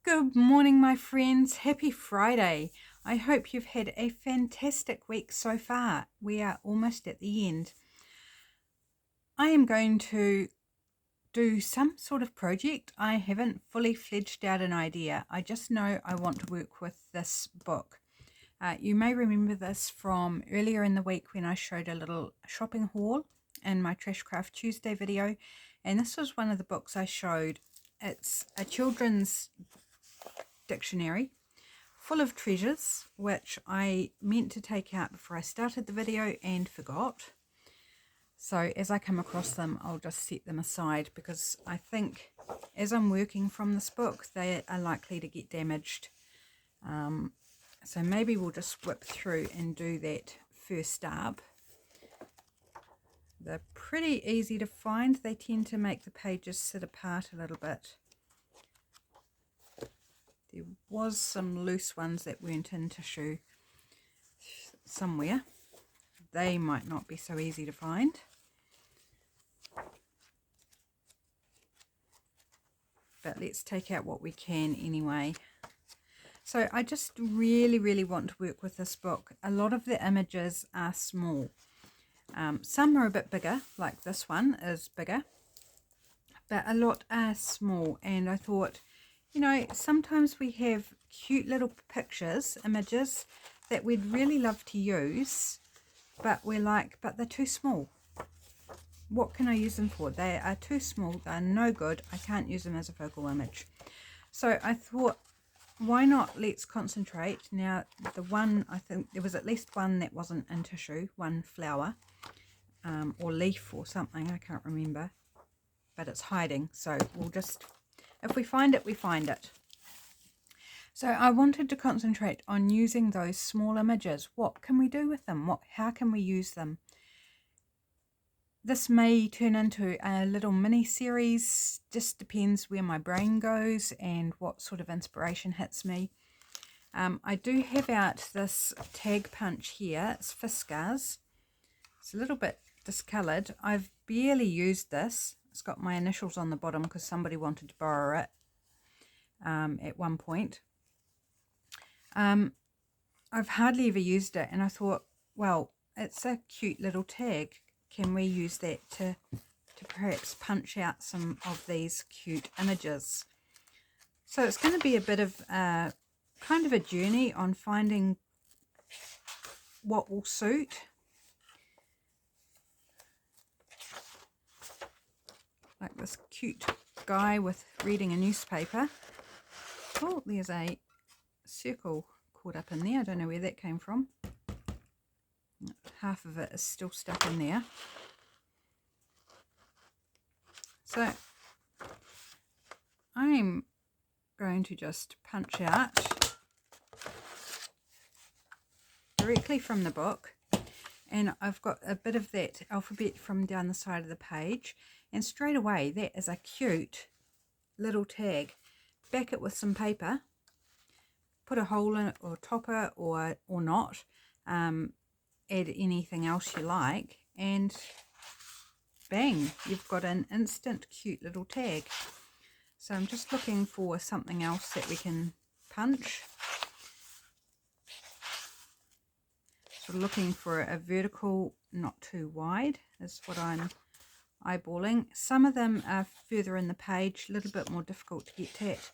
Good morning, my friends. Happy Friday. I hope you've had a fantastic week so far. We are almost at the end. I am going to do some sort of project. I haven't fully fledged out an idea. I just know I want to work with this book. You may remember this from earlier in the week when I showed a little shopping haul in my Trashcraft Tuesday video. And this was one of the books I showed. It's a children's dictionary full of treasures, which I meant to take out before I started the video and forgot. So as I come across them, I'll just set them aside because I think as I'm working from this book, they are likely to get damaged. So maybe we'll just whip through and do that first up. They're pretty easy to find. They tend to make the pages sit apart a little bit. There was some loose ones that weren't in tissue somewhere. They might not be so easy to find. But let's take out what we can anyway. So I just really want to work with this book. A lot of the images are small. Some are a bit bigger, like this one is bigger. But a lot are small, and I thought, you know, sometimes we have cute little pictures, images that we'd really love to use, but we're like, but they're too small. What can I use them for? They are too small, they're no good, I can't use them as a focal image. So I thought, why not let's concentrate. Now the one, I think there was at least one that wasn't in tissue, one flower or leaf or something, I can't remember, but it's hiding, so we'll just, if we find it, we find it. So I wanted to concentrate on using those small images. What can we do with them? How can we use them? This may turn into a little mini series, just depends where my brain goes and what sort of inspiration hits me. I do have out this tag punch here. It's Fiskars. It's a little bit discoloured. I've barely used this. It's got my initials on the bottom because somebody wanted to borrow it at one point. I've hardly ever used it, and I thought, well, it's a cute little tag. Can we use that to perhaps punch out some of these cute images? So it's going to be a bit of kind of a journey on finding what will suit. Like this cute guy with reading a newspaper. Oh, there's a circle caught up in there. I don't know where that came from. Half of it is still stuck in there. So I'm going to just punch out directly from the book, and I've got a bit of that alphabet from down the side of the page, and straight away that is a cute little tag. Back it with some paper, put a hole in it or topper or not, add anything else you like, and bang, you've got an instant cute little tag. So I'm just looking for something else that we can punch. So looking for a vertical, not too wide, is what I'm eyeballing. Some of them are further in the page, a little bit more difficult to get at.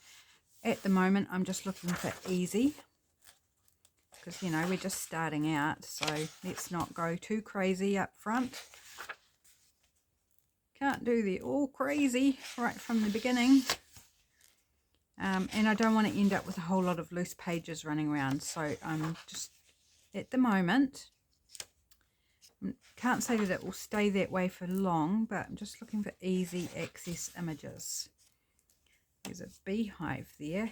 At the moment, I'm just looking for easy, because, you know, we're just starting out, so let's not go too crazy up front. Can't do the all crazy right from the beginning. And I don't want to end up with a whole lot of loose pages running around, so I'm just, at the moment, can't say that it will stay that way for long, but I'm just looking for easy access images. There's a beehive there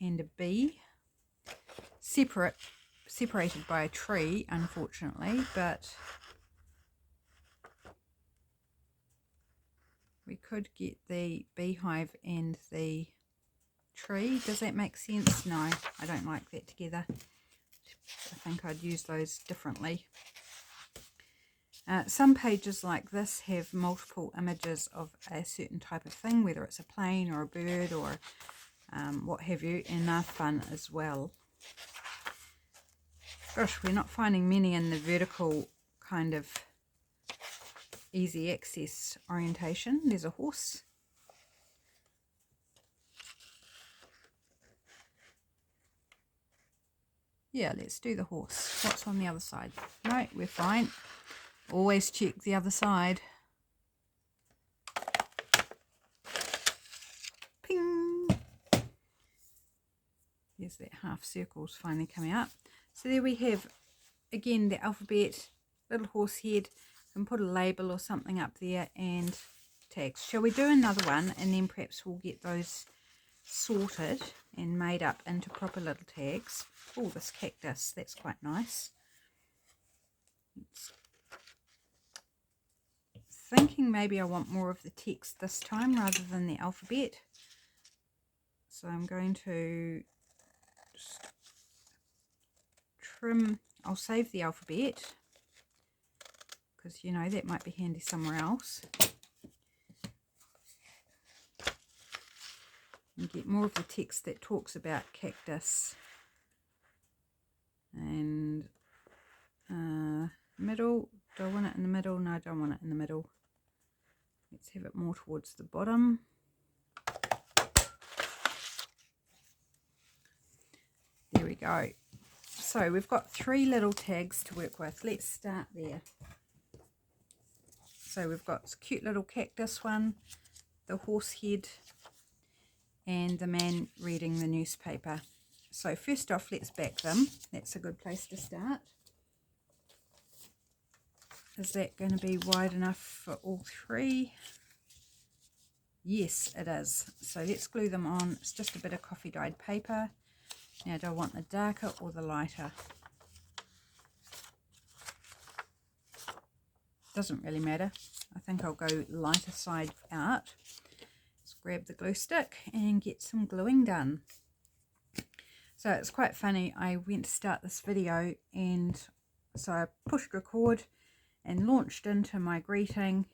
and a bee, separated by a tree, unfortunately, but we could get the beehive and the tree. Does that make sense? No, I don't like that together. I think I'd use those differently. Some pages like this have multiple images of a certain type of thing, whether it's a plane or a bird or what have you, and they're fun as well. Gosh, we're not finding many in the vertical kind of easy access orientation. There's a horse. Yeah, let's do the horse. What's on the other side? No, we're fine. Always check the other side. Ping! There's that half circle's finally coming up. So there we have, again, the alphabet, little horse head. And put a label or something up there and tags. Shall we do another one, and then perhaps we'll get those sorted and made up into proper little tags. Oh, this cactus, that's quite nice. Thinking maybe I want more of the text this time rather than the alphabet. So I'm going to just trim. I'll save the alphabet, because, you know, that might be handy somewhere else. And get more of the text that talks about cactus. And middle, do I want it in the middle? No, I don't want it in the middle. Let's have it more towards the bottom. There we go. So we've got 3 little tags to work with. Let's start there. So we've got this cute little cactus one, the horse head, and the man reading the newspaper. So first off, let's back them. That's a good place to start. Is that going to be wide enough for all 3? Yes, it is. So let's glue them on. It's just a bit of coffee dyed paper. Now, do I want the darker or the lighter? Doesn't really matter. I think I'll go lighter side out. Let's grab the glue stick and get some gluing done. So it's quite funny. I went to start this video, and so I pushed record and launched into my greeting,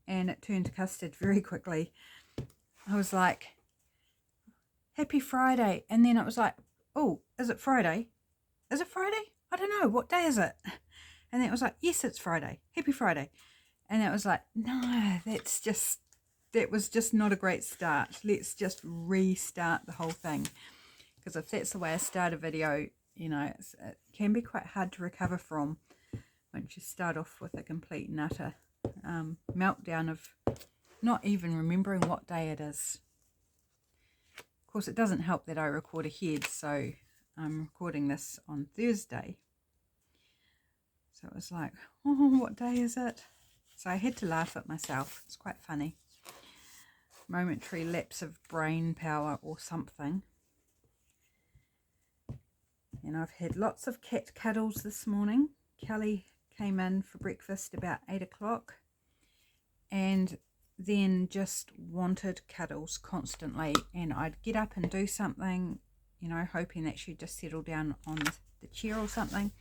and it turned to custard very quickly. I was like, happy Friday. And then it was like, oh, is it Friday? Is it Friday? I don't know. What day is it? And then it was like, yes, it's Friday. Happy Friday. And it was like, no, that was just not a great start. Let's just restart the whole thing. Because if that's the way I start a video, you know, it can be quite hard to recover from once you start off with a complete and utter meltdown of not even remembering what day it is. Of course, it doesn't help that I record ahead, so I'm recording this on Thursday. So it was like, oh, what day is it? So I had to laugh at myself. It's quite funny. Momentary lapse of brain power or something. And I've had lots of cat cuddles this morning. Kelly came in for breakfast about 8 o'clock and then just wanted cuddles constantly. And I'd get up and do something, you know, hoping that she'd just settle down on the chair or something.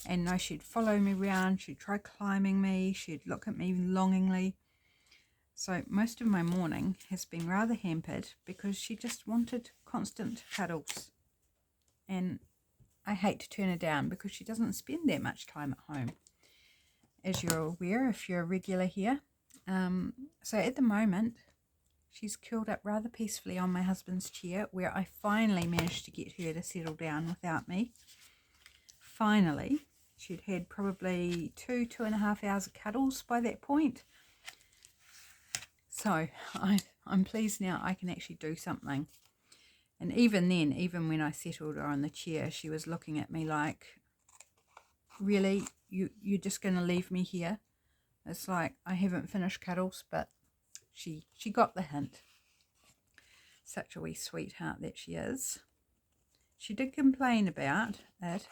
And no, she'd follow me around, she'd try climbing me, she'd look at me longingly. So most of my morning has been rather hampered because she just wanted constant cuddles. And I hate to turn her down because she doesn't spend that much time at home, as you're aware if you're a regular here. So at the moment, she's curled up rather peacefully on my husband's chair, where I finally managed to get her to settle down without me. Finally. She'd had probably 2.5 hours of cuddles by that point. So I'm pleased now I can actually do something. And even then, even when I settled her on the chair, she was looking at me like, really, you're just going to leave me here? It's like, I haven't finished cuddles, but she got the hint. Such a wee sweetheart that she is. She did complain about it,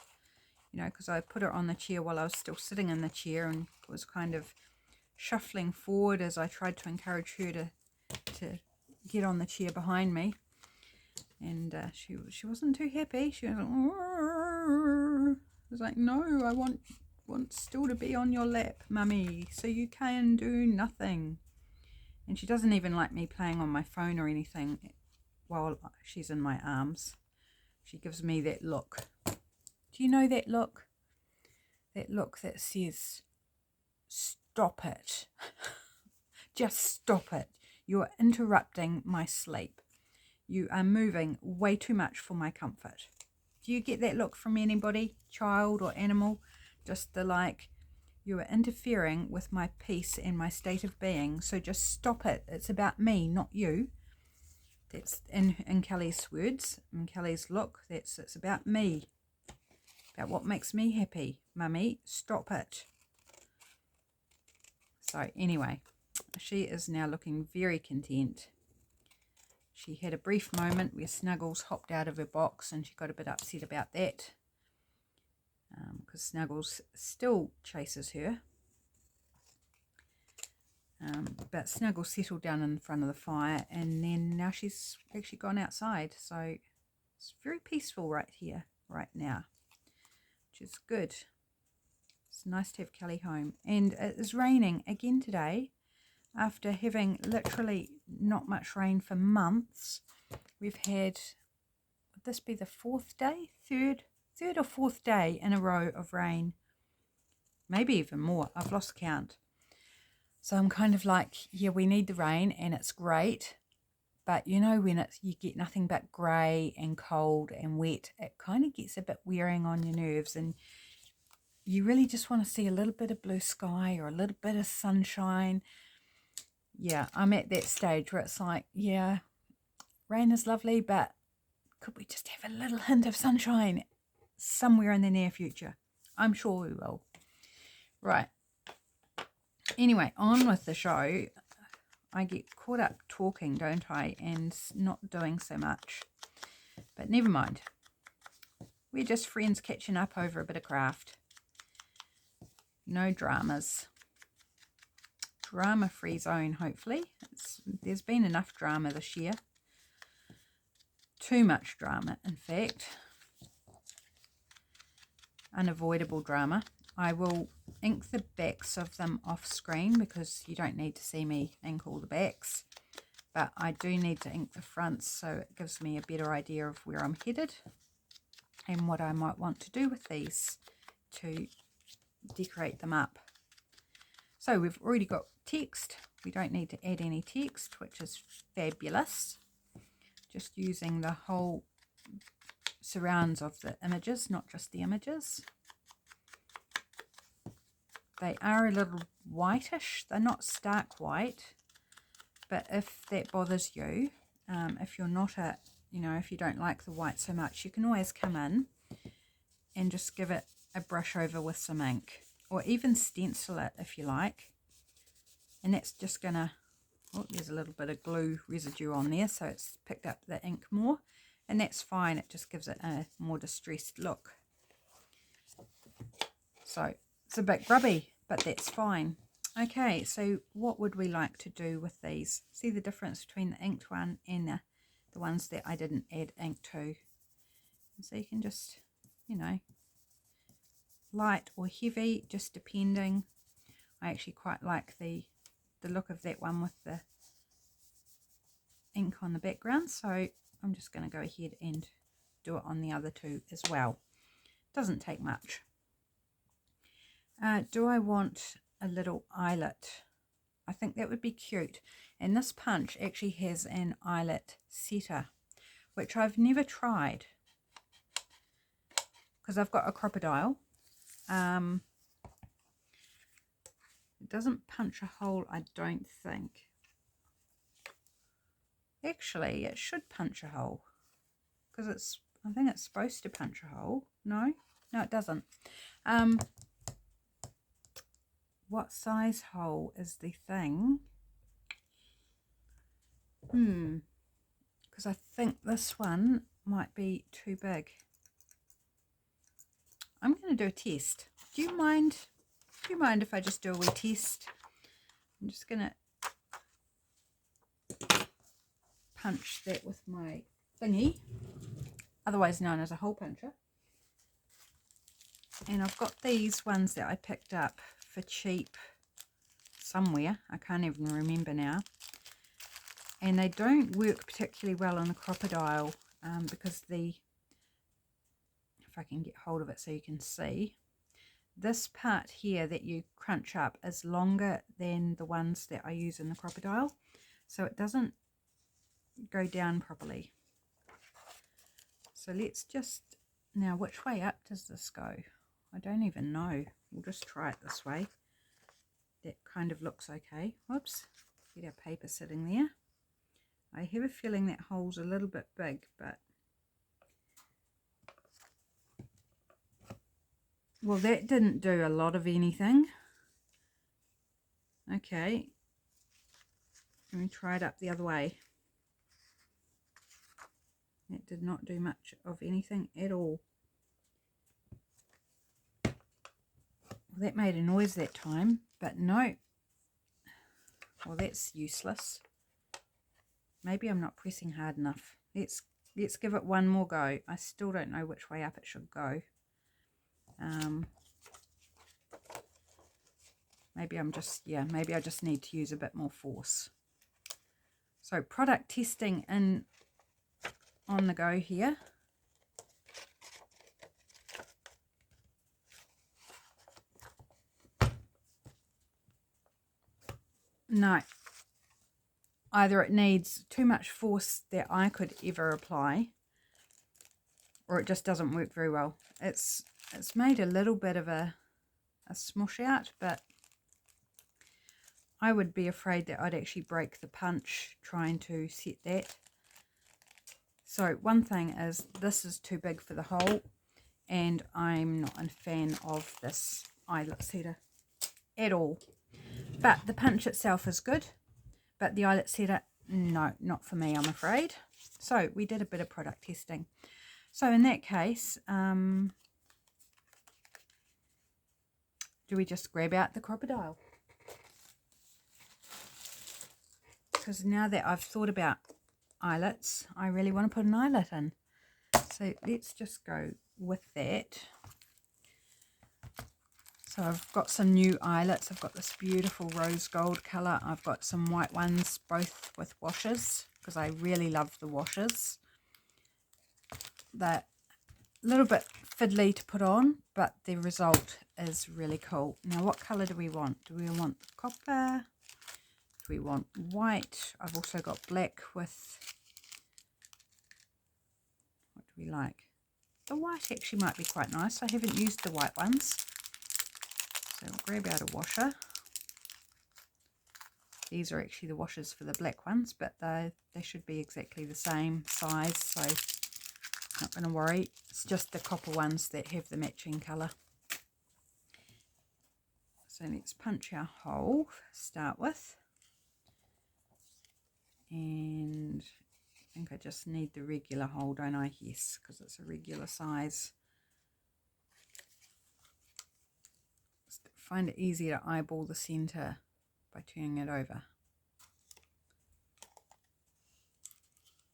you know, because I put her on the chair while I was still sitting in the chair and was kind of shuffling forward as I tried to encourage her to get on the chair behind me. And she wasn't too happy. She was like, I was like, no, I want still to be on your lap, mummy, so you can do nothing. And she doesn't even like me playing on my phone or anything. while she's in my arms. She gives me that look. Do you know that look? That look that says, stop it. Just stop it. You're interrupting my sleep. You are moving way too much for my comfort. Do you get that look from anybody, child or animal? Just the like, you are interfering with my peace and my state of being, so just stop it. It's about me, not you. That's in Kelly's words, in Kelly's look. It's about me, about what makes me happy. Mummy, stop it. So anyway, she is now looking very content. She had a brief moment where Snuggles hopped out of her box and she got a bit upset about that, because Snuggles still chases her. But Snuggles settled down in front of the fire, and then now she's actually gone outside. So it's very peaceful right here, right now, which is good. It's nice to have Kelly home. And it is raining again today. After having literally not much rain for months, we've had, would this be the fourth day? Third or fourth day in a row of rain. Maybe even more. I've lost count. So I'm kind of like, yeah, we need the rain and it's great. But you know, when you get nothing but grey and cold and wet, it kind of gets a bit wearing on your nerves, and you really just want to see a little bit of blue sky or a little bit of sunshine. Yeah, I'm at that stage where it's like, yeah, rain is lovely, but could we just have a little hint of sunshine somewhere in the near future? I'm sure we will. Right. Anyway, on with the show. I get caught up talking, don't I, and not doing so much. But never mind. We're just friends catching up over a bit of craft. No dramas. Drama-free zone, hopefully. There's been enough drama this year. Too much drama, in fact. Unavoidable drama. I will ink the backs of them off screen because you don't need to see me ink all the backs. But I do need to ink the fronts, so it gives me a better idea of where I'm headed and what I might want to do with these to decorate them up. So we've already got text. We don't need to add any text, which is fabulous. Just using the whole surrounds of the images, not just the images. They are a little whitish. They're not stark white, but if that bothers you, if you're not if you don't like the white so much, you can always come in and just give it a brush over with some ink, or even stencil it if you like. And that's just gonna, oh, there's a little bit of glue residue on there, so it's picked up the ink more, and that's fine. It just gives it a more distressed look. So it's a bit grubby, but that's fine. Okay, so what would we like to do with these? See the difference between the inked one and the ones that I didn't add ink to. And so you can just, light or heavy, just depending. I actually quite like the look of that one with the ink on the background, so I'm just going to go ahead and do it on the other two as well. Doesn't take much. Do I want a little eyelet? I think that would be cute. And this punch actually has an eyelet setter, which I've never tried because I've got a crocodile. It doesn't punch a hole, I don't think. Actually, it should punch a hole because I think it's supposed to punch a hole. No, it doesn't. What size hole is the thing? Because I think this one might be too big. I'm going to do a test. Do you mind if I just do a wee test? I'm just going to punch that with my thingy, otherwise known as a hole puncher. And I've got these ones that I picked up for cheap somewhere. I can't even remember now. and they don't work particularly well on the Crocodile because if I can get hold of it so you can see, this part here that you crunch up is longer than the ones that I use in the Crocodile, so it doesn't go down properly. So let's just, now which way up does this go? I don't even know. We'll just try it this way. That kind of looks okay. Whoops, get our paper sitting there. I have a feeling that hole's a little bit big, but well, that didn't do a lot of anything. Okay, let me try it up the other way. That did not do much of anything at all. Well, that made a noise that time, but no. Well, that's useless. Maybe I'm not pressing hard enough. Let's give it one more go. I still don't know which way up it should go. Maybe maybe I just need to use a bit more force. So product testing on the go here. No, either it needs too much force that I could ever apply, or it just doesn't work very well. It's made a little bit of a smush out, but I would be afraid that I'd actually break the punch trying to set that. So one thing is, this is too big for the hole, and I'm not a fan of this eyelet setter at all. But the punch itself is good, but the eyelet setter, no, not for me, I'm afraid. So we did a bit of product testing. So in that case, do we just grab out the Crocodile? Because now that I've thought about eyelets, I really want to put an eyelet in. So let's just go with that. So I've got some new eyelets. I've got this beautiful rose gold colour. I've got some white ones, both with washes, because I really love the washes. They're a little bit fiddly to put on, but the result is really cool. Now, what colour do we want? Do we want copper? Do we want white? I've also got black with, what do we like? The white actually might be quite nice. I haven't used the white ones. So we'll grab out a washer. These are actually the washers for the black ones, but they should be exactly the same size, so not going to worry. It's just the copper ones that have the matching colour. So let's punch our hole to start with. And I think I just need the regular hole, don't I? Yes, because it's a regular size. Just find it easier to eyeball the centre by turning it over.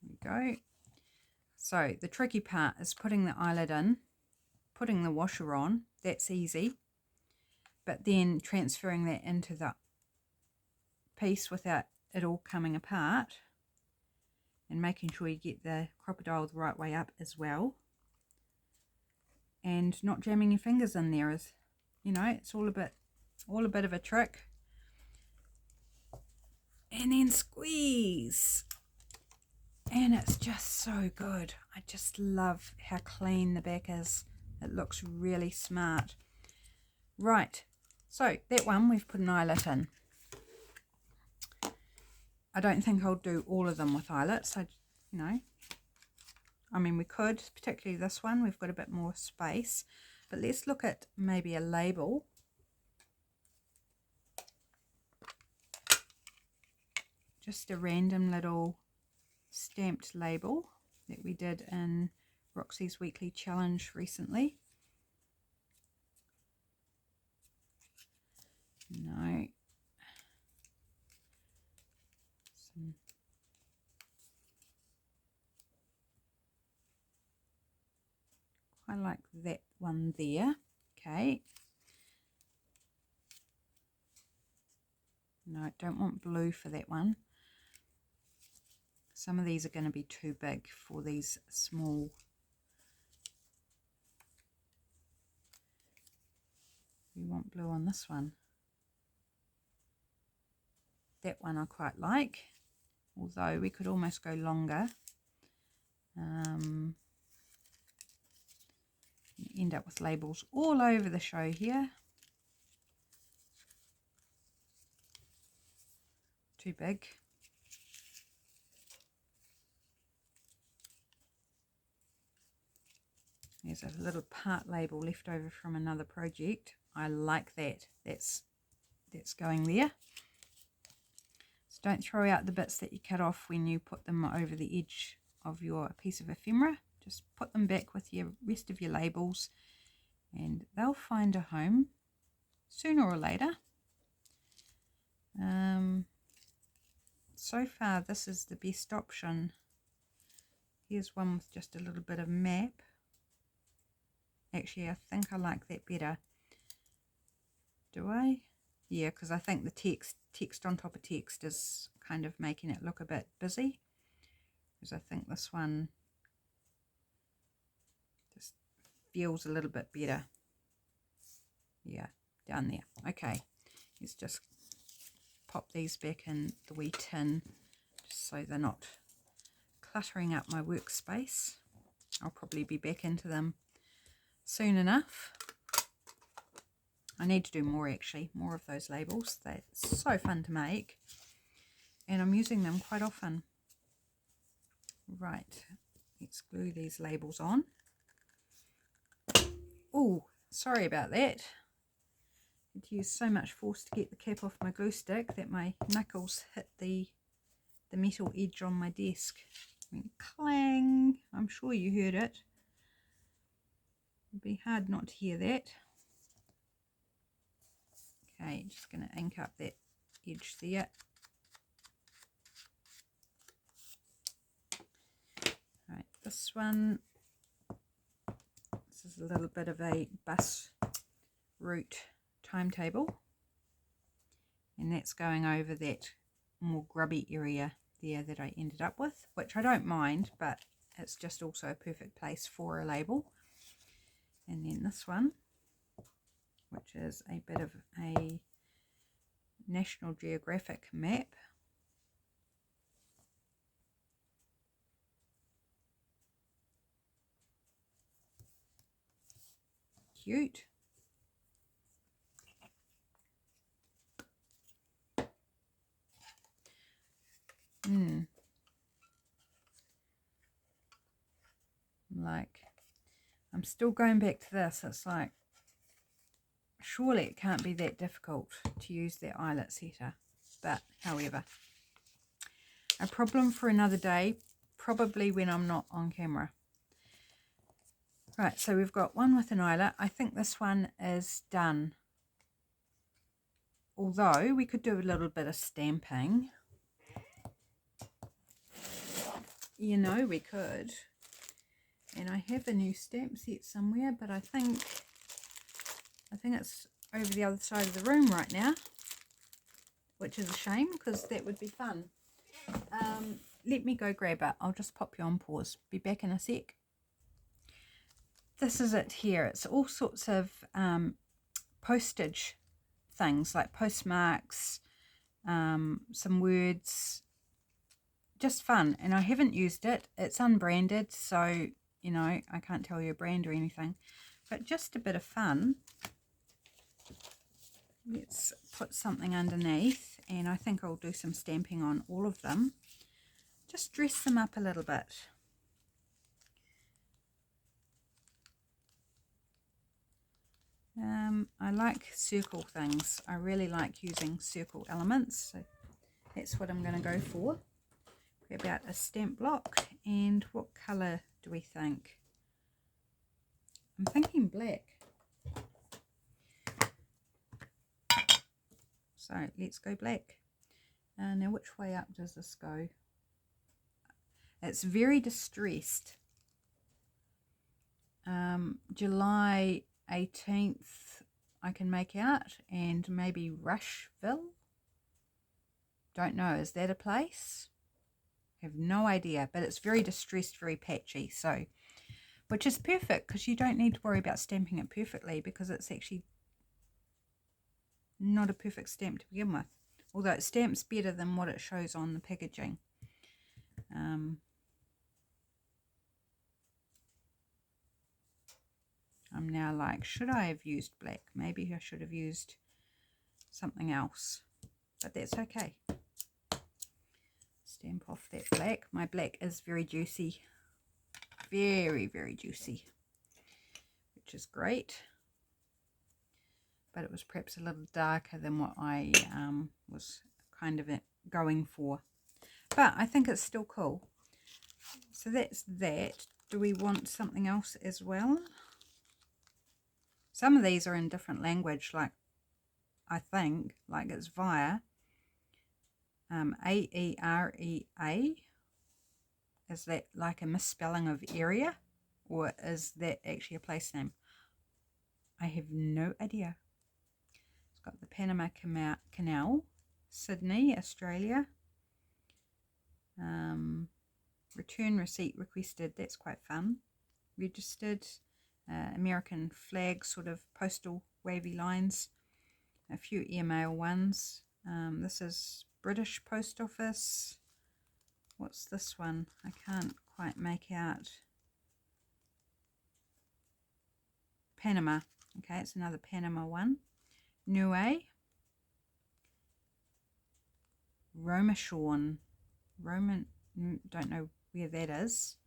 There we go. So the tricky part is putting the eyelet in, putting the washer on. That's easy. But then transferring that into the piece without it all coming apart, and making sure you get the Crocodile the right way up as well, and not jamming your fingers in there. Is, you know, it's all a bit of a trick. And then squeeze, and it's just so good. I just love how clean the back is. It looks really smart. Right, so that one we've put an eyelet in. I don't think I'll do all of them with eyelets. I mean, we could, particularly this one. We've got a bit more space. But let's look at maybe a label. Just a random little stamped label that we did in Roxy's Weekly Challenge recently. No. I like that one there. Okay. No, I don't want blue for that one. Some of these are going to be too big for these small. We want blue on this one. That one I quite like, although we could almost go longer. End up with labels all over the show here. Too big. There's a little part label left over from another project. I like that. That's going there. So don't throw out the bits that you cut off when you put them over the edge of your piece of ephemera. Just put them back with your rest of your labels and they'll find a home sooner or later. So far this is the best option. Here's one with just a little bit of map. Actually, I think I like that better. Do I? Yeah, because I think the text on top of text is kind of making it look a bit busy. Because I think this one just feels a little bit better. Yeah, down there. Okay, let's just pop these back in the wee tin just so they're not cluttering up my workspace. I'll probably be back into them soon enough. I need to do more, actually, more of those labels. They're so fun to make and I'm using them quite often. Right, let's glue these labels on. Oh, sorry about that. I had to use so much force to get the cap off my glue stick that my knuckles hit the metal edge on my desk. Went clang. I'm sure you heard it. It'd be hard not to hear that. Okay, just going to ink up that edge there. Right, this one. This is a little bit of a bus route timetable. And that's going over that more grubby area there that I ended up with, which I don't mind, but it's just also a perfect place for a label. And then this one, which is a bit of a National Geographic map. Cute. Like, I'm still going back to this. It's like, surely it can't be that difficult to use that eyelet setter. But, however, a problem for another day, probably when I'm not on camera. Right, so we've got one with an eyelet. I think this one is done. Although, we could do a little bit of stamping. You know, we could. And I have a new stamp set somewhere, but I think it's over the other side of the room right now, which is a shame because that would be fun. Let me go grab it. I'll just pop you on pause. Be back in a sec. This is it here. It's all sorts of postage things like postmarks, some words, just fun. And I haven't used it. It's unbranded, so you know, I can't tell you a brand or anything, but just a bit of fun. Let's put something underneath, and I think I'll do some stamping on all of them. Just dress them up a little bit. I like circle things. I really like using circle elements, so that's what I'm going to go for. Grab out a stamp block, and what colour do we think? I'm thinking black. So let's go black. Now which way up does this go? It's very distressed. July 18th I can make out, and maybe Rushville. Don't know, is that a place? have no idea, but it's very distressed, very patchy, so which is perfect because you don't need to worry about stamping it perfectly because it's actually not a perfect stamp to begin with, although it stamps better than what it shows on the packaging. I'm now like, should I have used black? Maybe I should have used something else, but that's okay. Stamp off that black. My black is very juicy, very, very juicy, which is great. But it was perhaps a little darker than what I was kind of going for. But I think it's still cool. So that's that. Do we want something else as well? Some of these are in different language, like I think, like it's via A-E-R-E-A. Is that like a misspelling of area, or is that actually a place name? I have no idea. It's got the Panama Canal, Sydney, Australia. Return receipt requested. That's quite fun. Registered. American flag, sort of postal wavy lines. A few email ones. This is British Post Office. What's this one? I can't quite make out. Panama. Okay, it's another Panama one. Niue. Romashorn. Roman, don't know where that is.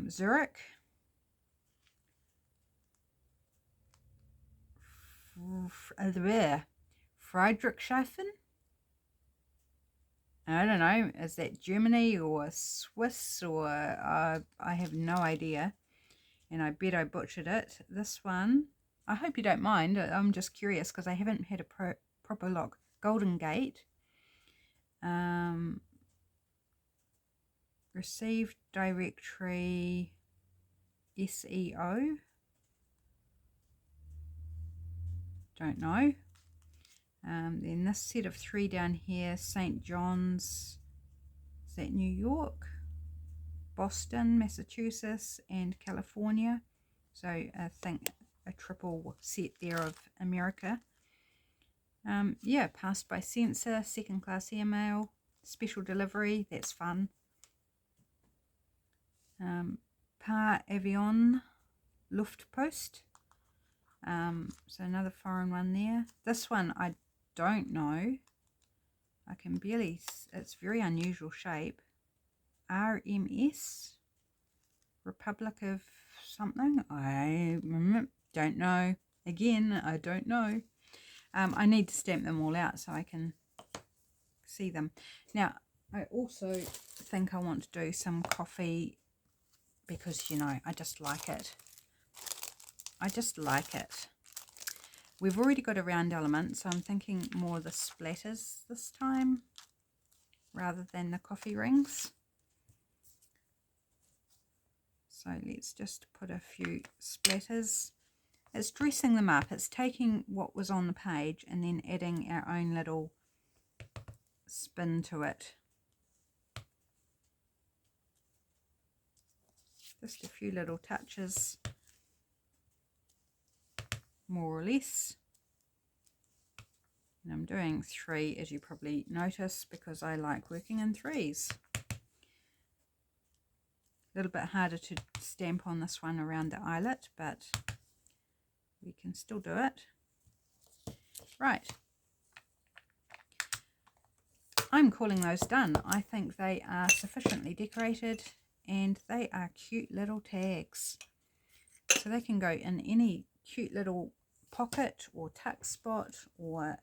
Zurich. Friedrichshafen. I don't know, is that Germany or Swiss, or I have no idea, and I bet I butchered it. This one, I hope you don't mind, I'm just curious because I haven't had a proper look. Golden Gate. Received directory SEO. Don't know. Then this set of 3 down here, St. John's, is that New York, Boston, Massachusetts, and California. So I think a triple set there of America. Yeah, passed by censor, second class airmail, special delivery, that's fun. Par Avion Luftpost. So another foreign one there. This one I don't know. I can barely, it's very unusual shape. RMS, Republic of something. I don't know. Again, I don't know. I need to stamp them all out so I can see them. Now, I also think I want to do some coffee because, you know, I just like it. I just like it. We've already got a round element, so I'm thinking more the splatters this time rather than the coffee rings. So let's just put a few splatters. It's dressing them up. It's taking what was on the page and then adding our own little spin to it. Just a few little touches, more or less. And I'm doing 3, as you probably notice, because I like working in 3s. A little bit harder to stamp on this one around the eyelet, but we can still do it. Right. I'm calling those done. I think they are sufficiently decorated and they are cute little tags. So they can go in any cute little pocket or tuck spot or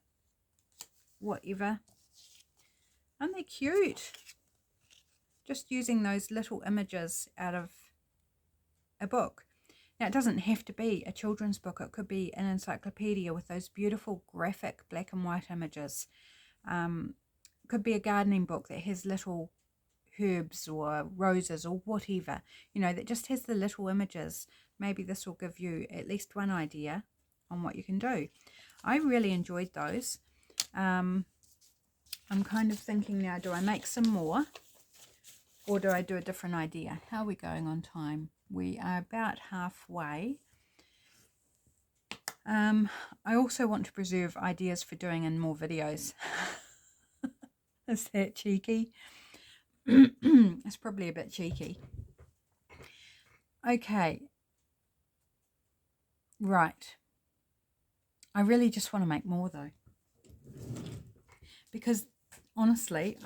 whatever. Aren't they cute? Just using those little images out of a book. Now, it doesn't have to be a children's book. It could be an encyclopedia with those beautiful graphic black and white images. It could be a gardening book that has little herbs or roses or whatever, you know, that just has the little images. Maybe this will give you at least one idea on what you can do. I really enjoyed those. I'm kind of thinking now, do I make some more? Or do I do a different idea? How are we going on time? We are about halfway. I also want to preserve ideas for doing in more videos. Is that cheeky? It's probably a bit cheeky. Okay. Right. I really just want to make more though. Because honestly,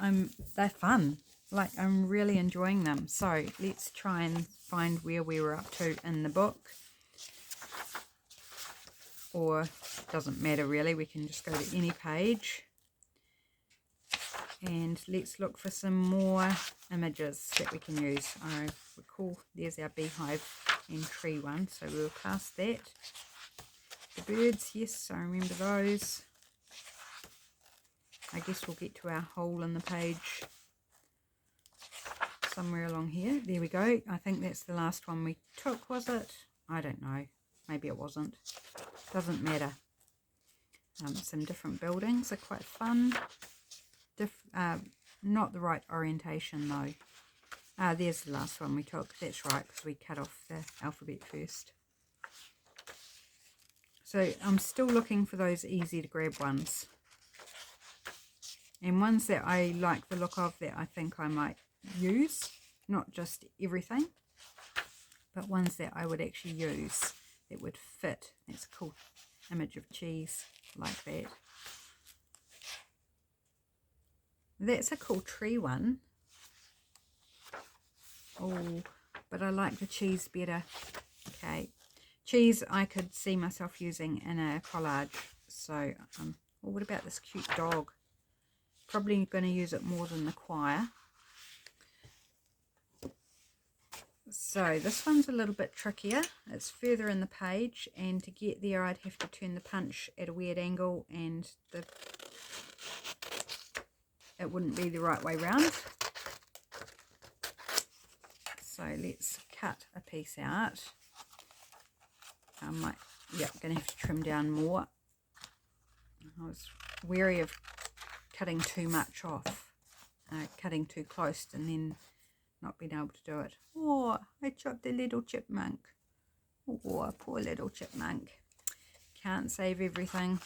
they're fun. Like, I'm really enjoying them. So let's try and find where we were up to in the book. Or doesn't matter really, we can just go to any page. And let's look for some more images that we can use. I recall there's our beehive and tree one, so we'll cast that. The birds, yes, I remember those. I guess we'll get to our hole in the page somewhere along here. There we go. I think that's the last one we took, was it? I don't know. Maybe it wasn't. Doesn't matter. Some different buildings are quite fun. Not the right orientation though. There's the last one we took. That's right, because we cut off the alphabet first. So I'm still looking for those easy to grab ones. And ones that I like the look of, that I think I might use. Not just everything, but ones that I would actually use that would fit. That's a cool image of cheese like that. That's a cool tree one. Oh, but I like the cheese better. Okay. Cheese I could see myself using in a collage. So, well, what about this cute dog? Probably going to use it more than the choir. So this one's a little bit trickier. It's further in the page, and to get there I'd have to turn the punch at a weird angle, and it wouldn't be the right way round. So let's cut a piece out. I might, yeah, I'm going to have to trim down more. I was wary of cutting too much off, cutting too close and then not being able to do it. Oh, I chopped a little chipmunk. Oh, poor little chipmunk. Can't save everything.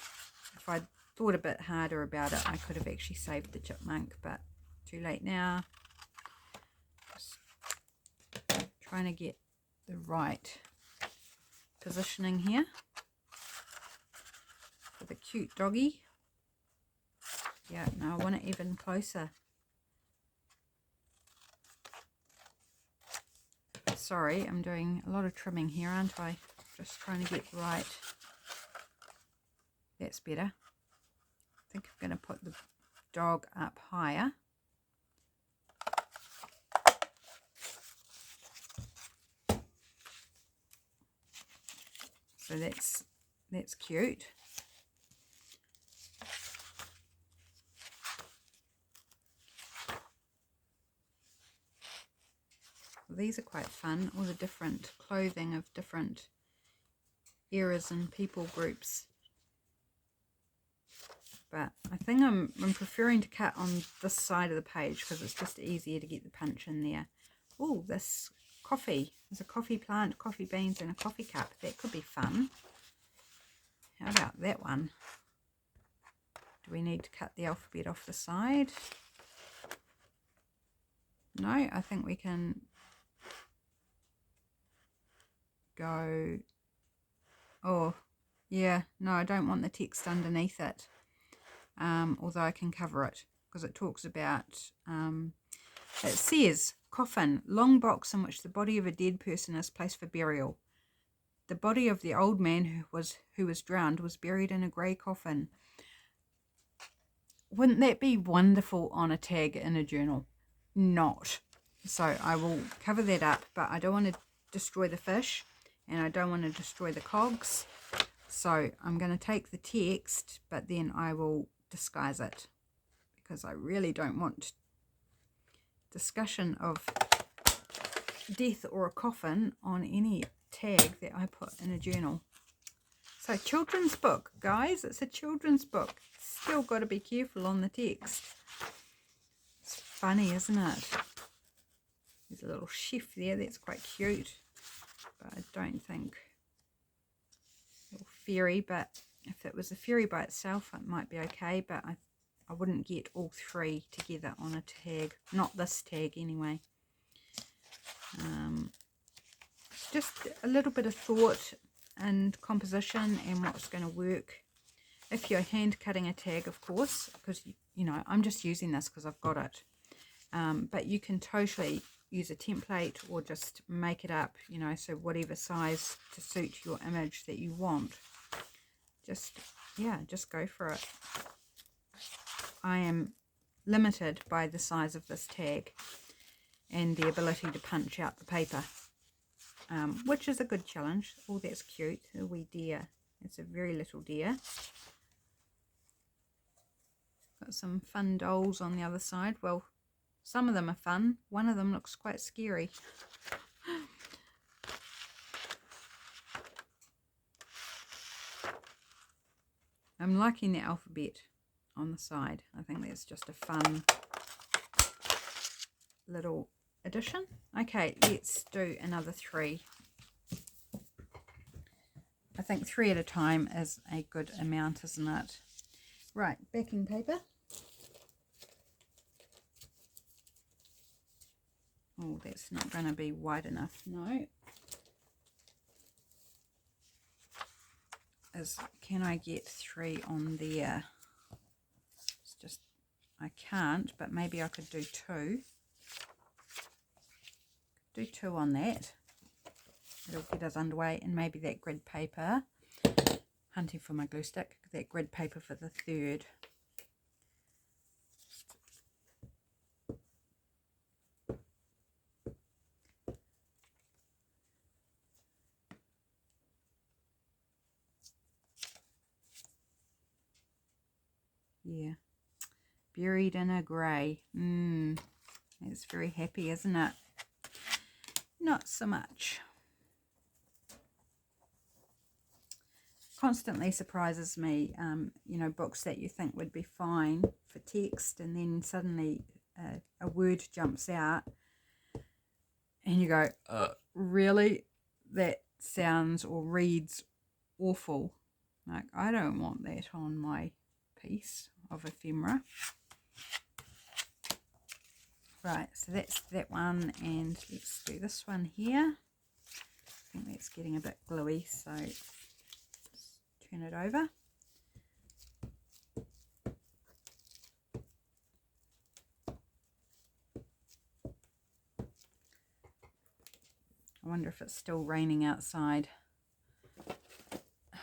If I'd thought a bit harder about it, I could have actually saved the chipmunk, but too late now. Just trying to get the right positioning here for the cute doggy. Yeah, no, I want it even closer. Sorry, I'm doing a lot of trimming here, aren't I? Just trying to get right. That's better. I think I'm going to put the dog up higher. So that's cute. These are quite fun, all the different clothing of different eras and people groups. But I think I'm preferring to cut on this side of the page because it's just easier to get the punch in there. Oh, this coffee. There's a coffee plant, coffee beans and a coffee cup. That could be fun. How about that one? Do we need to cut the alphabet off the side? No, I think we can go. Oh, yeah, no, I don't want the text underneath it. Although I can cover it because it talks about, it says, coffin, long box in which the body of a dead person is placed for burial. The body of the old man who was drowned was buried in a grey coffin. Wouldn't that be wonderful on a tag in a journal? Not. So I will cover that up, but I don't want to destroy the fish and I don't want to destroy the cogs. So I'm going to take the text, but then I will disguise it because I really don't want discussion of death or a coffin on any tag that I put in a journal. So children's book, guys, it's a children's book. Still got to be careful on the text. It's funny, isn't it? There's a little chef there, that's quite cute, but I don't think little fairy, but if it was a fairy by itself it might be okay, but I wouldn't get all three together on a tag, not this tag anyway. Just a little bit of thought and composition and what's going to work. If you're hand cutting a tag, of course, because you know I'm just using this because I've got it, but you can totally use a template or just make it up, you know, so whatever size to suit your image that you want, just go for it. I am limited by the size of this tag and the ability to punch out the paper, which is a good challenge. Oh, that's cute, a wee deer. It's a very little deer. Got some fun dolls on the other side. Well, some of them are fun. One of them looks quite scary. I'm liking the alphabet on the side. I think that's just a fun little addition. Okay, let's do another 3. I think 3 at a time is a good amount, isn't it? Right, backing paper. Oh, that's not going to be wide enough. No. Can I get 3 on there? It's just, I can't, but maybe I could do 2. Do 2 on that. It'll get us underway, and maybe that grid paper. Hunting for my glue stick. That grid paper for the 3rd. Yeah, buried in a grey. It's very happy, isn't it? Not so much. Constantly surprises me, you know, books that you think would be fine for text, and then suddenly a word jumps out and you go, really? That sounds or reads awful. Like, I don't want that on my piece of ephemera. Right, so that's that one, and let's do this one here. I think that's getting a bit gluey, so let's turn it over. I wonder if it's still raining outside.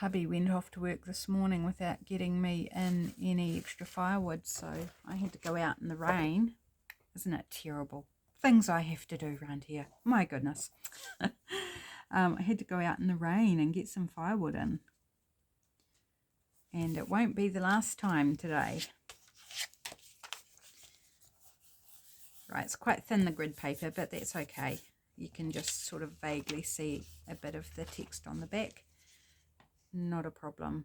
Hubby went off to work this morning without getting me in any extra firewood, so I had to go out in the rain. Isn't it terrible? Things I have to do around here. My goodness. I had to go out in the rain and get some firewood in. And it won't be the last time today. Right, it's quite thin, the grid paper, but that's okay. You can just sort of vaguely see a bit of the text on the back. Not a problem.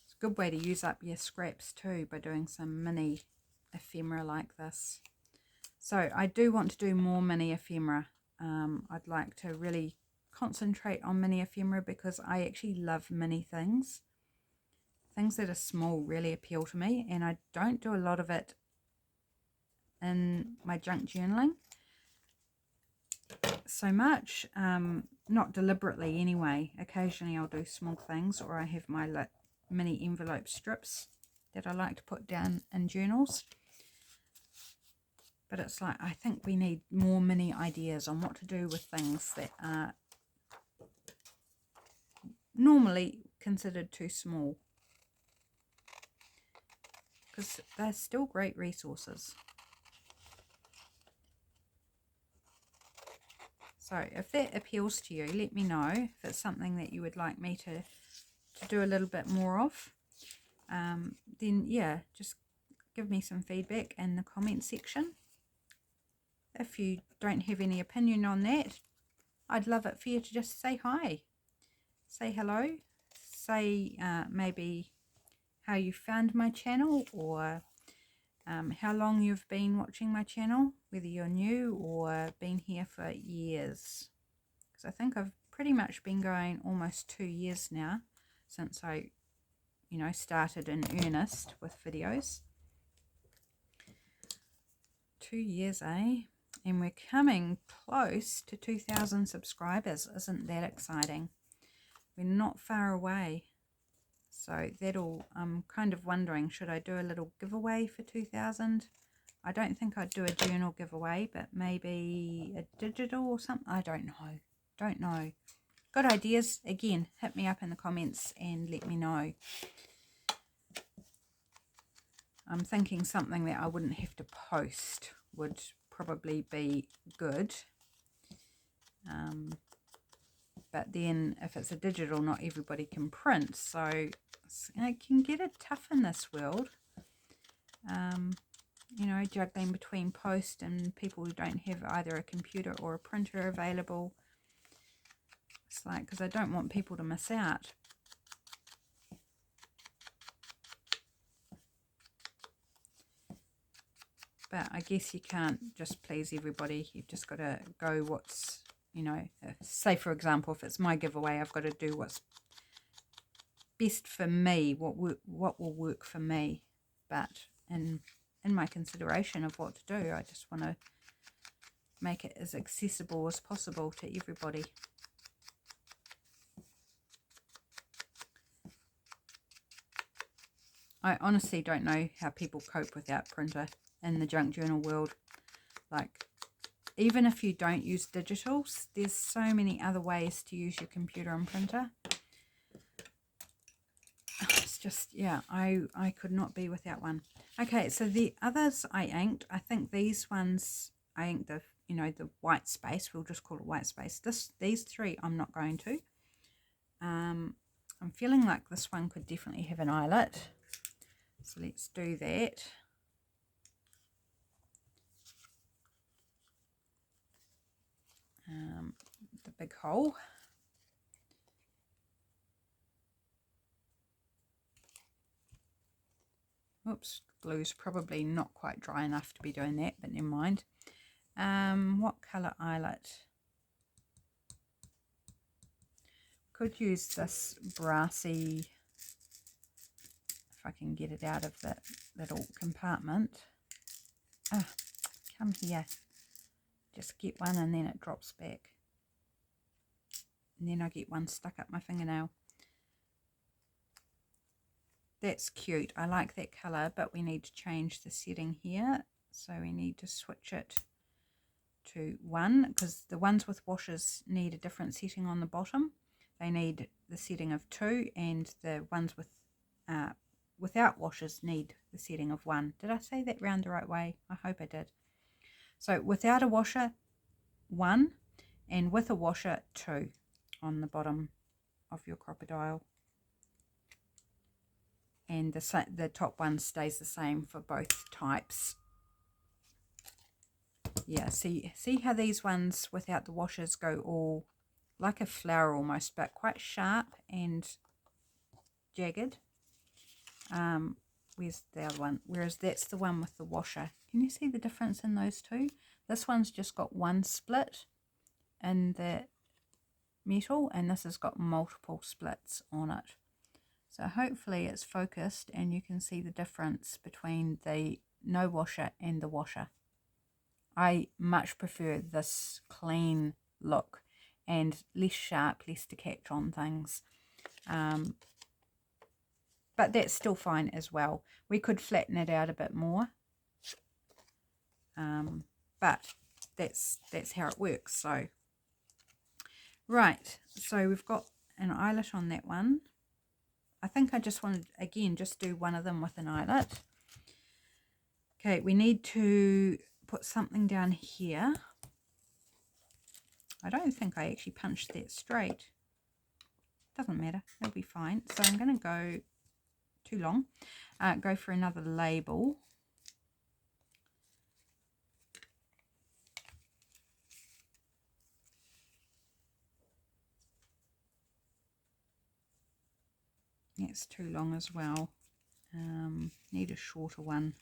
It's a good way to use up your scraps too, by doing some mini ephemera like this. So I do want to do more mini ephemera. I'd like to really concentrate on mini ephemera because I actually love mini things. Things that are small really appeal to me, and I don't do a lot of it in my junk journaling so much, not deliberately anyway. Occasionally I'll do small things, or I have my mini envelope strips that I like to put down in journals. But it's like, I think we need more mini ideas on what to do with things that are normally considered too small, because they're still great resources. So if that appeals to you, let me know if it's something that you would like me to do a little bit more of. Then yeah, just give me some feedback in the comment section. If you don't have any opinion on that, I'd love it for you to just say hi, say hello, say maybe how you found my channel, or how long you've been watching my channel, whether you're new or been here for years. Because I think I've pretty much been going almost 2 years now since I, started in earnest with videos. 2 years, eh? And we're coming close to 2,000 subscribers. Isn't that exciting? We're not far away. So I'm kind of wondering, should I do a little giveaway for 2,000? I don't think I'd do a journal giveaway, but maybe a digital or something. I don't know. Good ideas? Again, hit me up in the comments and let me know. I'm thinking something that I wouldn't have to post would probably be good. But then if it's a digital, not everybody can print. So it can get it tough in this world. Juggling between post and people who don't have either a computer or a printer available. It's like, because I don't want people to miss out. But I guess you can't just please everybody. You've just got to go what's, say for example, if it's my giveaway, I've got to do what's best for me, what will work for me. But in my consideration of what to do, I just want to make it as accessible as possible to everybody. I honestly don't know how people cope without printer in the junk journal world. Like, even if you don't use digitals, there's so many other ways to use your computer and printer. It's just, yeah, I could not be without one. Okay, so the others I inked. I think these ones I inked the white space. We'll just call it white space. These three I'm not going to. I'm feeling like this one could definitely have an eyelet. So let's do that. The big hole. Oops, glue's probably not quite dry enough to be doing that, but never mind. What colour eyelet? Could use this brassy, if I can get it out of that little compartment. Ah, come here. Just get one and then it drops back. And then I get one stuck up my fingernail. That's cute. I like that colour, but we need to change the setting here. So we need to switch it to 1, because the ones with washes need a different setting on the bottom. They need the setting of 2, and the ones with without washes need the setting of 1. Did I say that round the right way? I hope I did. So without a washer, 1, and with a washer, 2 on the bottom of your crocodile. And the top one stays the same for both types. Yeah, see how these ones without the washers go all like a flower almost, but quite sharp and jagged. Where's the other one? Whereas that's the one with the washer. Can you see the difference in those two? This one's just got one split in the metal, and this has got multiple splits on it. So hopefully it's focused and you can see the difference between the no washer and the washer. I much prefer this clean look and less sharp, less to catch on things. But that's still fine as well. We could flatten it out a bit more. But that's how it works. So, right. So we've got an eyelet on that one. I think I just wanted, again, just do one of them with an eyelet. Okay, we need to put something down here. I don't think I actually punched that straight. Doesn't matter, it'll be fine. So I'm going to go too long. Go for another label. That's too long as well. Need a shorter one.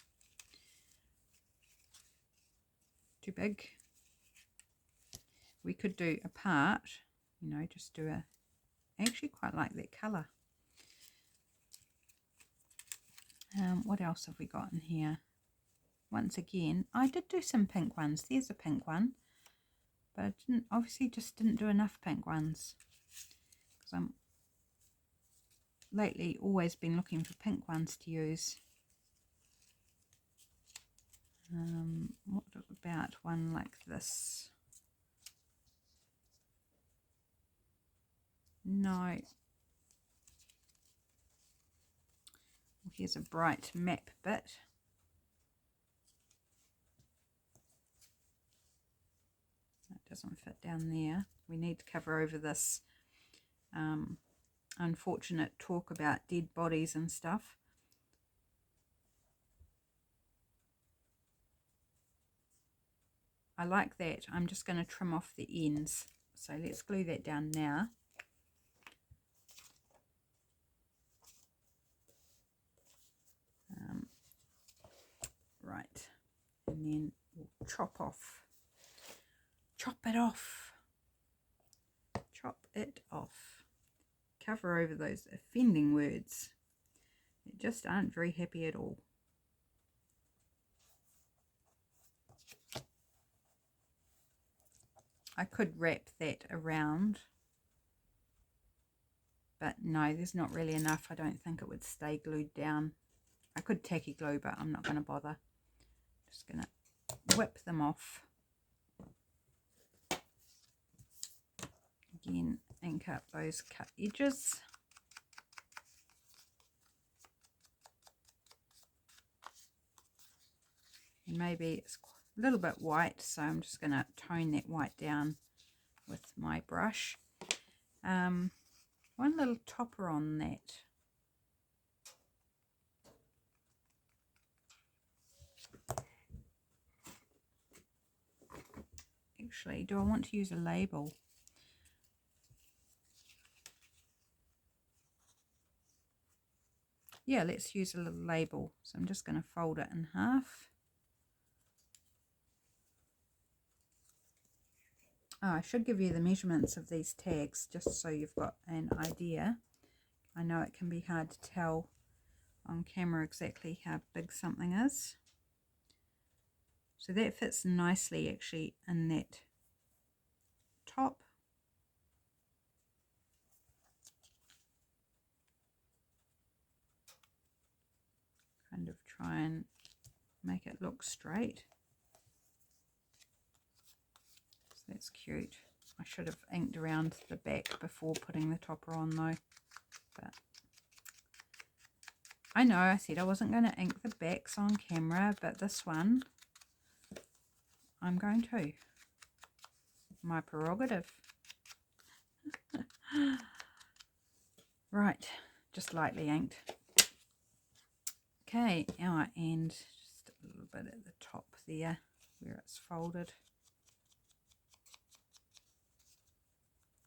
Too big. We could do a part, you know, just do a, I actually quite like that colour. What else have we got in here? Once again, I did do some pink ones. There's a pink one, but I didn't, obviously just didn't do enough pink ones, because I'm lately always been looking for pink ones to use. What about one like this? No. Here's a bright map bit. That doesn't fit down there. We need to cover over this unfortunate talk about dead bodies and stuff. I like that. I'm just going to trim off the ends. So let's glue that down now. Right. And then we'll chop it off. Chop it off. Cover over those offending words that just aren't very happy at all. I could wrap that around, but no, there's not really enough. I don't think it would stay glued down. I could tacky glue, but I'm not going to bother. Just going to whip them off. Again, ink up those cut edges. And maybe it's a little bit white, so I'm just going to tone that white down with my brush. One little topper on that. Actually, do I want to use a label? Yeah, let's use a little label. So I'm just going to fold it in half. Oh, I should give you the measurements of these tags just so you've got an idea. I know it can be hard to tell on camera exactly how big something is. So that fits nicely actually in that top. Kind of try and make it look straight. So that's cute. I should have inked around the back before putting the topper on though. But I know I said I wasn't going to ink the backs on camera, but this one I'm going to. My prerogative. Right, just lightly inked. Okay, and just a little bit at the top there where it's folded.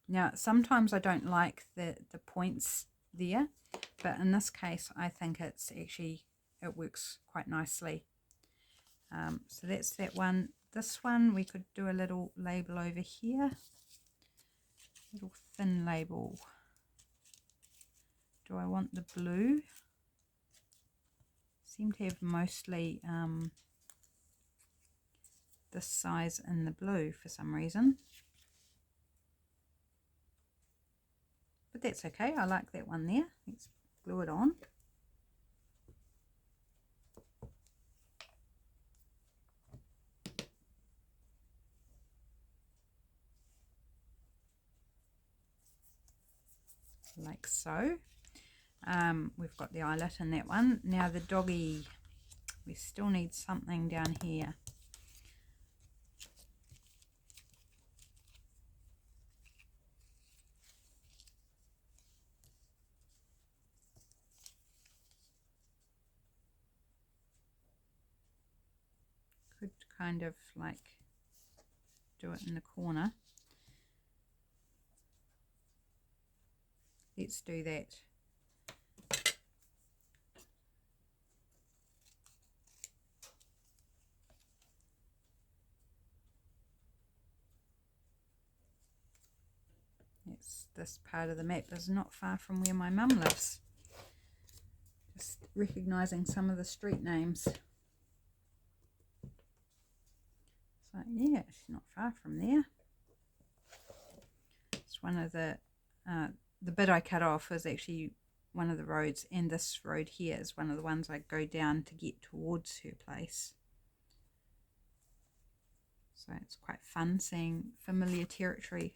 Now, sometimes I don't like the points there, but in this case, I think it's actually, it works quite nicely. So that's that one. This one, we could do a little label over here. Little thin label. Do I want the blue? Seem to have mostly this size in the blue for some reason. But that's okay, I like that one there. Let's glue it on. Like so. We've got the eyelet in that one. Now the doggy, we still need something down here. Could kind of like do it in the corner. Let's do that. this part of the map is not far from where my mum lives. Just recognising some of the street names. So yeah, she's not far from there. It's one of the bit I cut off is actually one of the roads, and this road here is one of the ones I go down to get towards her place. So it's quite fun seeing familiar territory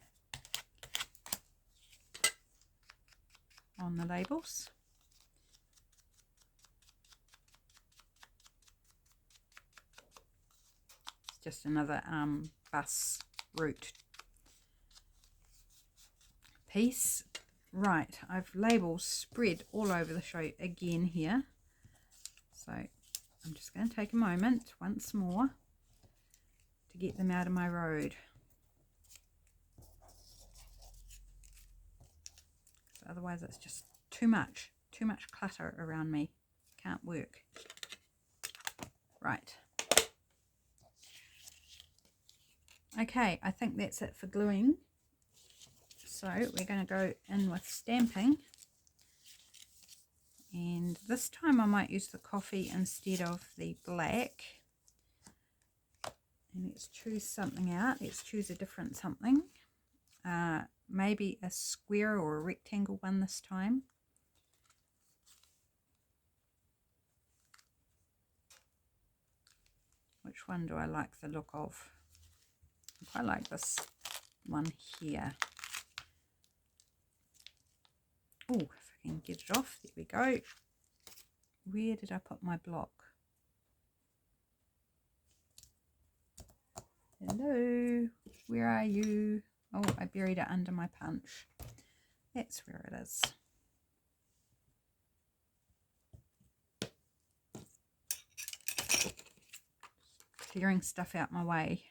on the labels. It's just another bus route piece. Right, I've labels spread all over the show again here. So I'm just going to take a moment once more to get them out of my road. Otherwise it's just too much clutter around me. Can't work. Right. Okay, I think that's it for gluing. So we're going to go in with stamping. And this time I might use the coffee instead of the black. And let's choose something out. Let's choose a different something. Maybe a square or a rectangle one this time. Which one do I like the look of? I quite like this one here. Oh, if I can get it off, there we go. Where did I put my block? Hello, where are you? Oh, I buried it under my punch. That's where it is. Clearing stuff out my way.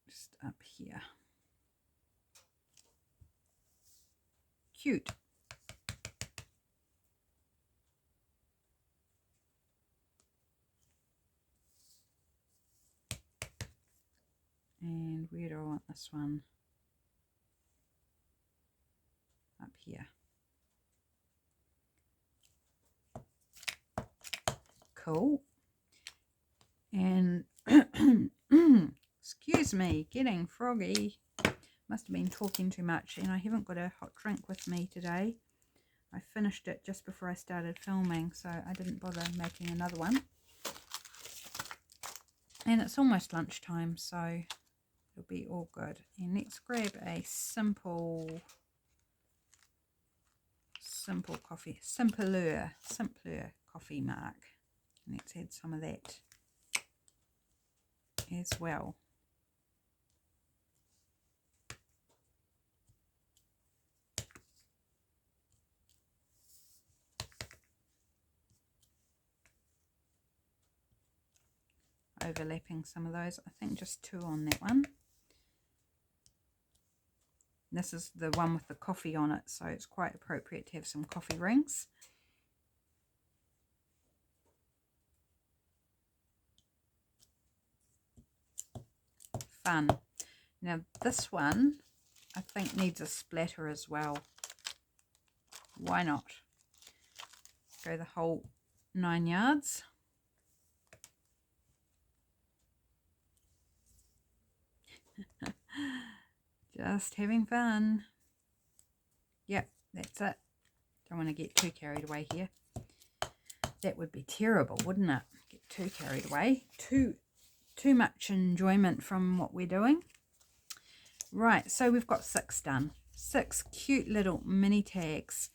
Just up here. Cute. And where do I want this one? Up here. Cool. And excuse me, getting froggy. Must have been talking too much, and I haven't got a hot drink with me today. I finished it just before I started filming, so I didn't bother making another one. And it's almost lunchtime, so it'll be all good. And let's grab a simpler coffee mark. And let's add some of that as well. Overlapping some of those. I think just 2 on that one. This is the one with the coffee on it, so it's quite appropriate to have some coffee rings. Fun. Now this one I think needs a splatter as well. Why not? Go the whole 9 yards. Just having fun. Yep, that's it. Don't want to get too carried away here. That would be terrible, wouldn't it? Get too carried away. Too much enjoyment from what we're doing. Right, so we've got 6 done. 6 cute little mini tags.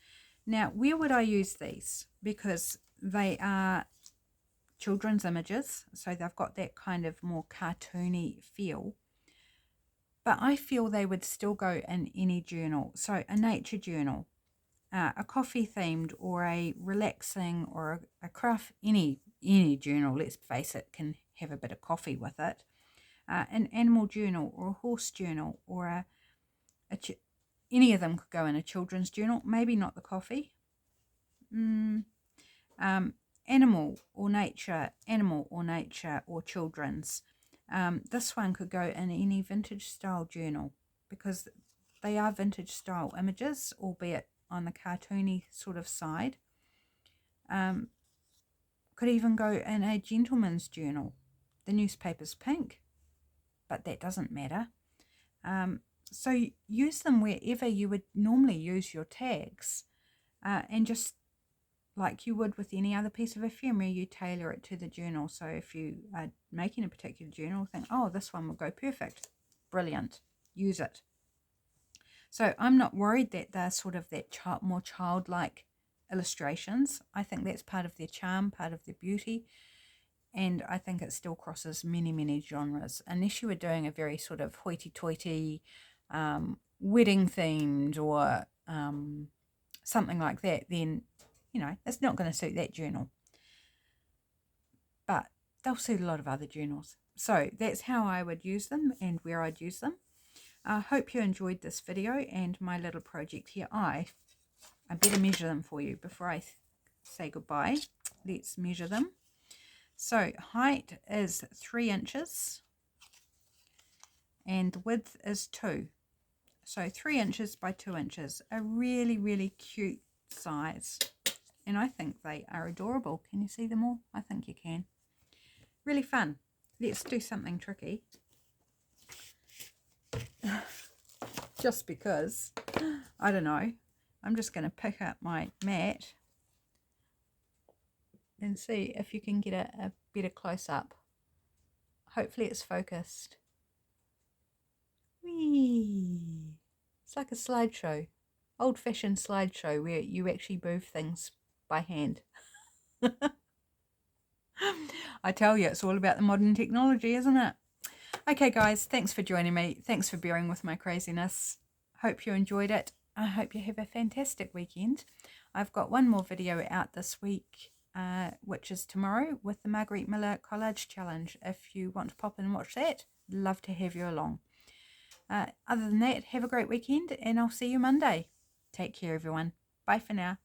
Now, where would I use these? Because they are children's images, so they've got that kind of more cartoony feel. But I feel they would still go in any journal. So a nature journal, a coffee themed, or a relaxing, or a craft, any journal, let's face it, can have a bit of coffee with it. An animal journal, or a horse journal, or any of them could go in a children's journal. Maybe not the coffee. animal or nature, or children's. This one could go in any vintage style journal because they are vintage style images, albeit on the cartoony sort of side. Could even go in a gentleman's journal. The newspaper's pink, but that doesn't matter. So use them wherever you would normally use your tags, and just like you would with any other piece of ephemera, you tailor it to the journal. So if you are making a particular journal, think, oh, this one will go perfect. Brilliant. Use it. So I'm not worried that they're sort of that more childlike illustrations. I think that's part of their charm, part of their beauty. And I think it still crosses many, many genres. Unless you were doing a very sort of hoity-toity, wedding themed or something like that, then, you know, it's not going to suit that journal. But they'll suit a lot of other journals. So that's how I would use them and where I'd use them. I hope you enjoyed this video and my little project here. I better measure them for you before I say goodbye. Let's measure them. So height is 3 inches and width is 2. So 3 inches by 2 inches. A really, really cute size. And I think they are adorable. Can you see them all? I think you can. Really fun. Let's do something tricky. Just because, I don't know, I'm just going to pick up my mat and see if you can get a better close-up. Hopefully it's focused. Whee! It's like a slideshow, old-fashioned slideshow where you actually move things by hand. I tell you, it's all about the modern technology, isn't it? Okay, guys, thanks for joining me. Thanks for bearing with my craziness. Hope you enjoyed it. I hope you have a fantastic weekend. I've got one more video out this week, which is tomorrow, with the Marguerite Miller Collage Challenge. If you want to pop in and watch that, love to have you along. Other than that, have a great weekend, and I'll see you Monday. Take care, everyone. Bye for now.